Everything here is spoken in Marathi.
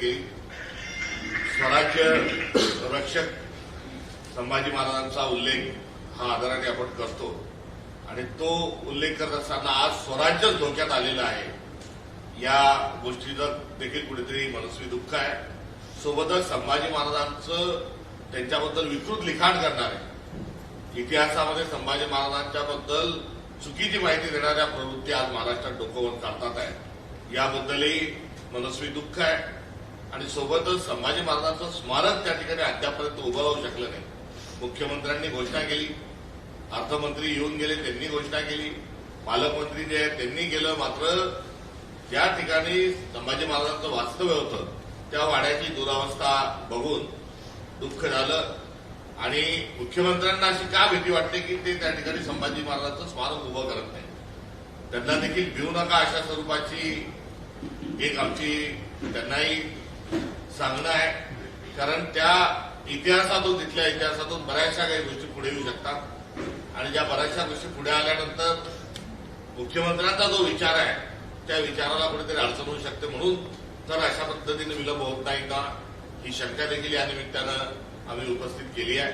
केली. स्वराज्य रक्षक संभाजी महाराजांचा उल्लेख हा आदराने आपण करतो आणि तो उल्लेख करत असताना आज स्वराज्यच धोक्यात आलेलं आहे. या गोष्टीचं देखील कुठेतरी मनस्वी दुःख आहे. सोबतच संभाजी महाराजांचं त्यांच्याबद्दल विकृत लिखाण करणारे, इतिहासामध्ये संभाजी महाराजांच्याबद्दल चुकीची माहिती देणाऱ्या प्रवृत्ती आज महाराष्ट्रात डोकं काढतात आहे. याबद्दलही मनस्वी दुःख आहे. आणि सोबतच संभाजी महाराजांचं स्मारक त्या ठिकाणी अद्यापर्यंत उभं राहू शकलं नाही. मुख्यमंत्र्यांनी घोषणा केली, अर्थमंत्री येऊन गेले, त्यांनी घोषणा केली, पालकमंत्री जे आहेत त्यांनी केलं. मात्र ज्या ठिकाणी संभाजी महाराजांचं वास्तव्य होतं त्या वाड्याची दुरावस्था बघून दुःख झालं. आणि मुख्यमंत्र्यांना अशी का भीती वाटते की ते त्या ठिकाणी संभाजी महाराजांचं स्मारक उभं करत नाही. त्यांना देखील भिवू नका अशा स्वरूपाची एक आमची त्यांनाही सांगणं आहे. कारण त्या इतिहासातून, तिथल्या इतिहासातून बऱ्याचशा काही गोष्टी पुढे येऊ शकतात आणि ज्या बऱ्याचशा गोष्टी पुढे आल्यानंतर मुख्यमंत्र्यांचा जो विचार आहे त्या विचाराला कुठेतरी अडचण होऊ शकते. म्हणून तर अशा पद्धतीने विलंब होत नाही का ही शंका देखील या निमित्तानं आम्ही उपस्थित केली आहे.